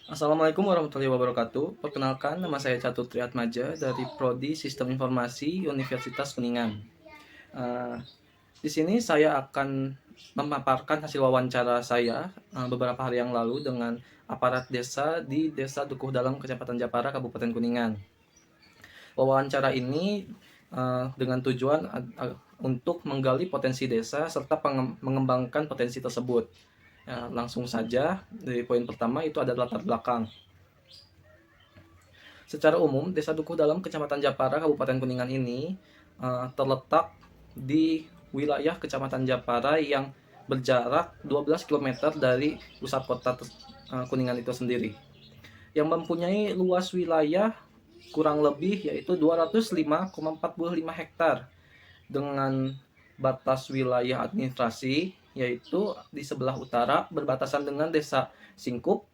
Assalamualaikum warahmatullahi wabarakatuh. Perkenalkan, nama saya Catur Triatmaja dari Prodi Sistem Informasi Universitas Kuningan. Eh, di sini saya akan memaparkan hasil wawancara saya beberapa hari yang lalu dengan aparat desa di Desa Dukuh Dalam, Kecamatan Japara, Kabupaten Kuningan. Wawancara ini dengan tujuan untuk menggali potensi desa serta mengembangkan potensi tersebut. Ya, langsung saja, dari poin pertama itu ada latar belakang. Secara umum, Desa Dukuh Dalam, Kecamatan Japara, Kabupaten Kuningan ini terletak di wilayah Kecamatan Japara yang berjarak 12 kilometer dari pusat kota Kuningan itu sendiri. Yang mempunyai luas wilayah kurang lebih yaitu 205,45 hektar dengan batas wilayah administrasi yaitu di sebelah utara berbatasan dengan Desa Singkup,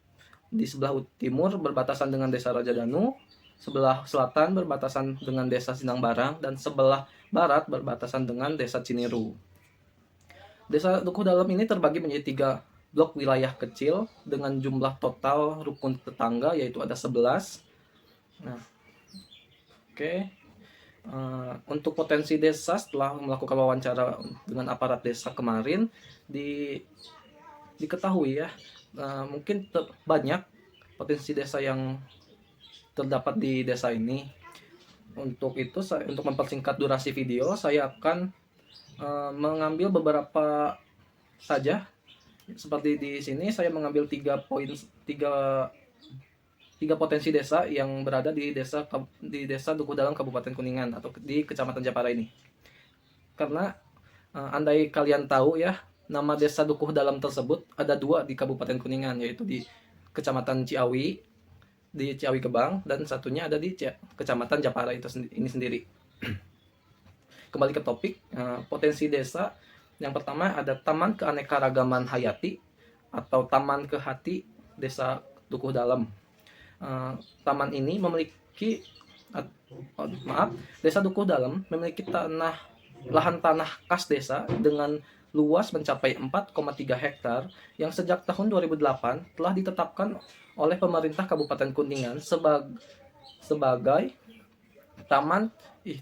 di sebelah timur berbatasan dengan Desa Rajadanu, sebelah selatan berbatasan dengan Desa Sinangbarang, dan sebelah barat berbatasan dengan Desa Ciniru. Desa Dukuh Dalam ini terbagi menjadi 3 blok wilayah kecil dengan jumlah total rukun tetangga yaitu ada 11. Nah, oke. Untuk potensi desa setelah melakukan wawancara dengan aparat desa kemarin diketahui ya, mungkin banyak potensi desa yang terdapat di desa ini. Untuk itu, untuk mempersingkat durasi video, saya akan mengambil beberapa saja. Seperti di sini, saya mengambil 3 potensi desa yang berada di desa Dukuh Dalam, Kabupaten Kuningan atau di Kecamatan Japara ini. Karena andai kalian tahu ya, nama desa Dukuh Dalam tersebut ada 2 di Kabupaten Kuningan, yaitu di Kecamatan Ciawi, di Ciawi Gebang, dan satunya ada di Kecamatan Japara itu ini sendiri. Kembali ke topik, potensi desa. Yang pertama ada Taman Keanekaragaman Hayati atau Taman Kehati Desa Dukuh Dalam. Taman ini memiliki Desa Dukuh Dalam memiliki lahan tanah kas desa dengan luas mencapai 4,3 hektar yang sejak tahun 2008 telah ditetapkan oleh pemerintah Kabupaten Kuningan sebagai taman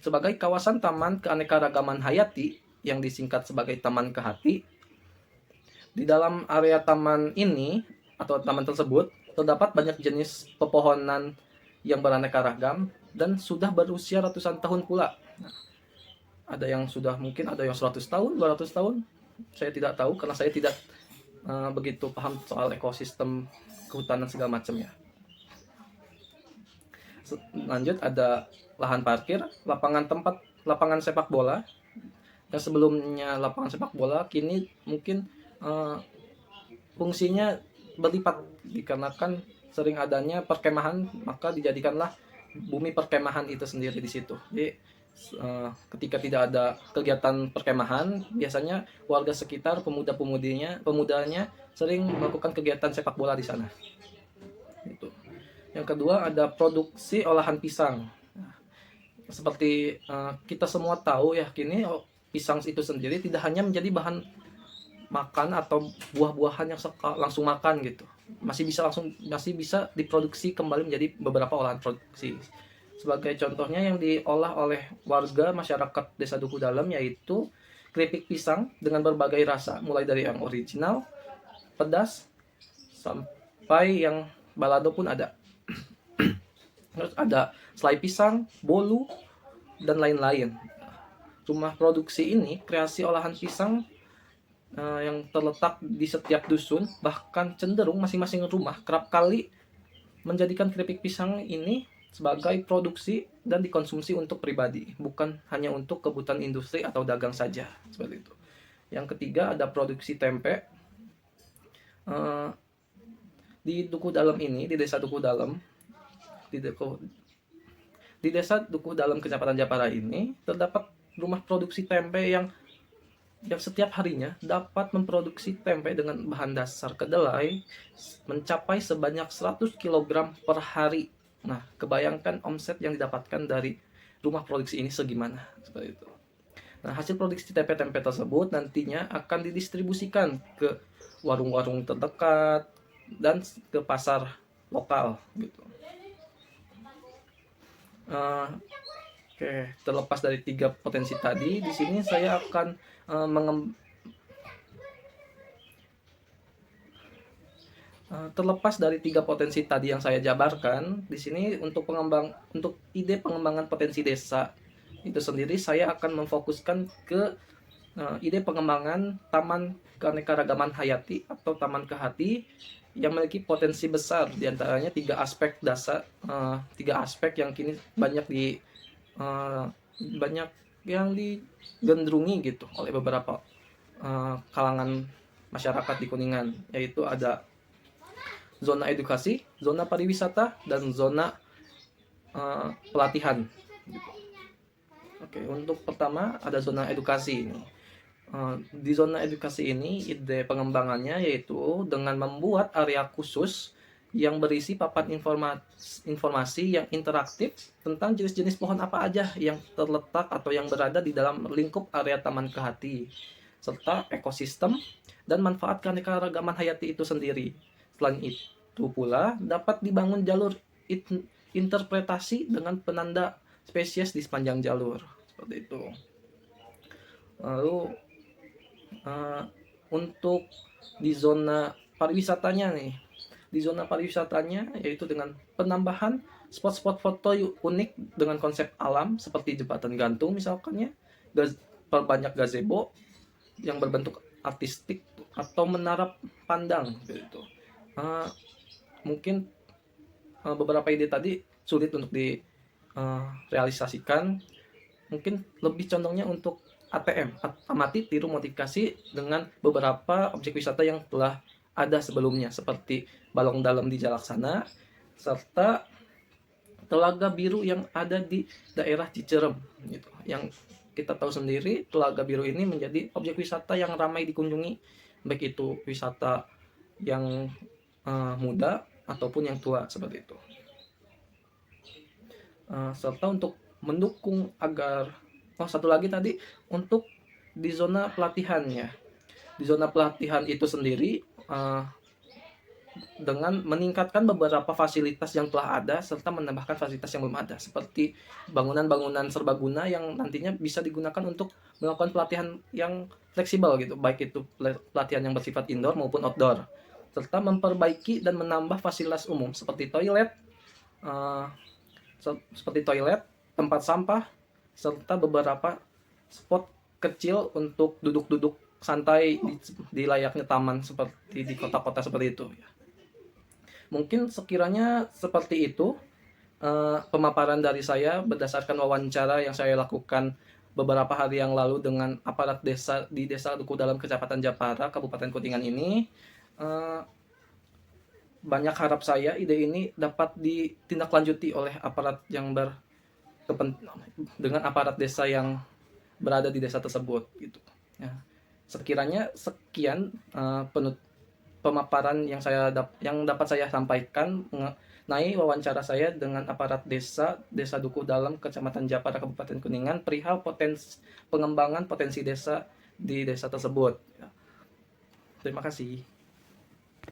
sebagai kawasan Taman Keanekaragaman Hayati yang disingkat sebagai Taman Kehati. Di dalam area taman ini atau taman tersebut terdapat banyak jenis pepohonan yang beraneka ragam dan sudah berusia ratusan tahun pula. Ada yang sudah mungkin ada yang 100 tahun, 200 tahun. Saya tidak tahu karena saya tidak begitu paham soal ekosistem kehutanan segala macamnya. Lanjut ada lahan parkir, lapangan sepak bola. Yang sebelumnya lapangan sepak bola kini mungkin fungsinya berlipat dikarenakan sering adanya perkemahan, maka dijadikanlah bumi perkemahan itu sendiri di situ. Jadi ketika tidak ada kegiatan perkemahan, biasanya warga sekitar pemudanya sering melakukan kegiatan sepak bola di sana. Itu. Yang kedua ada produksi olahan pisang. Seperti kita semua tahu ya, kini pisang itu sendiri tidak hanya menjadi bahan makan atau buah-buahan yang langsung makan gitu, masih bisa diproduksi kembali menjadi beberapa olahan produksi. Sebagai contohnya yang diolah oleh warga masyarakat Desa Dukuh Dalam yaitu keripik pisang dengan berbagai rasa, mulai dari yang original, pedas, sampai yang balado pun ada. Terus ada selai pisang, bolu, dan lain-lain. Rumah produksi ini kreasi olahan pisang yang terletak di setiap dusun, bahkan cenderung masing-masing rumah kerap kali menjadikan keripik pisang ini sebagai produksi dan dikonsumsi untuk pribadi, bukan hanya untuk kebutuhan industri atau dagang saja, seperti itu. Yang ketiga ada produksi tempe. Di Dukuh Dalam ini, di Desa Dukuh Dalam, di Desa Dukuh Dalam Kecamatan Japara ini terdapat rumah produksi tempe yang setiap harinya dapat memproduksi tempe dengan bahan dasar kedelai mencapai sebanyak 100 kg per hari. Nah, kebayangkan omset yang didapatkan dari rumah produksi ini segimana, seperti itu. Nah, hasil produksi tempe-tempe tersebut nantinya akan didistribusikan ke warung-warung terdekat dan ke pasar lokal gitu. Oke, terlepas dari 3 potensi tadi, di sini saya akan terlepas dari 3 potensi tadi yang saya jabarkan, di sini untuk ide pengembangan potensi desa itu sendiri, saya akan memfokuskan ke ide pengembangan taman keanekaragaman hayati atau taman kehati yang memiliki potensi besar, diantaranya 3 aspek yang kini banyak yang digandrungi gitu oleh beberapa kalangan masyarakat di Kuningan, yaitu ada zona edukasi, zona pariwisata, dan zona pelatihan. Oke, untuk pertama ada zona edukasi ini. Di zona edukasi ini, ide pengembangannya yaitu dengan membuat area khusus yang berisi papan informasi yang interaktif tentang jenis-jenis pohon apa aja yang terletak atau yang berada di dalam lingkup area Taman Kehati, serta ekosistem dan manfaat keanekaragaman hayati itu sendiri. Selain itu pula dapat dibangun jalur interpretasi dengan penanda spesies di sepanjang jalur, seperti itu. Lalu untuk di zona pariwisatanya nih, di zona pariwisatanya yaitu dengan penambahan spot-spot foto unik dengan konsep alam seperti jembatan gantung misalkannya, perbanyak gazebo yang berbentuk artistik atau menara pandang gitu. Mungkin beberapa ide tadi sulit untuk direalisasikan, mungkin lebih condongnya untuk ATM, amati, tiru, modifikasi dengan beberapa objek wisata yang telah ada sebelumnya seperti Balong Dalam di Jalaksana serta Telaga Biru yang ada di daerah Cicerem gitu. Yang kita tahu sendiri, Telaga Biru ini menjadi objek wisata yang ramai dikunjungi, baik itu wisata yang muda ataupun yang tua seperti itu. Serta untuk mendukung agar satu lagi tadi untuk di zona pelatihannya. Di zona pelatihan itu sendiri dengan meningkatkan beberapa fasilitas yang telah ada serta menambahkan fasilitas yang belum ada seperti bangunan-bangunan serbaguna yang nantinya bisa digunakan untuk melakukan pelatihan yang fleksibel gitu, baik itu pelatihan yang bersifat indoor maupun outdoor, serta memperbaiki dan menambah fasilitas umum seperti toilet, tempat sampah, serta beberapa spot kecil untuk duduk-duduk santai di layaknya taman seperti di kota-kota seperti itu. Mungkin sekiranya seperti itu pemaparan dari saya berdasarkan wawancara yang saya lakukan beberapa hari yang lalu dengan aparat desa di Desa Duku Dalam, Kecamatan Japara, Kabupaten Kuningan ini. Banyak harap saya ide ini dapat ditindaklanjuti oleh aparat yang dengan aparat desa yang berada di desa tersebut gitu. Ya. Sekiranya sekian pemaparan yang dapat saya sampaikan mengenai wawancara saya dengan aparat Desa Duku Dalam, Kecamatan Japara, Kabupaten Kuningan perihal pengembangan potensi desa di desa tersebut. Terima kasih.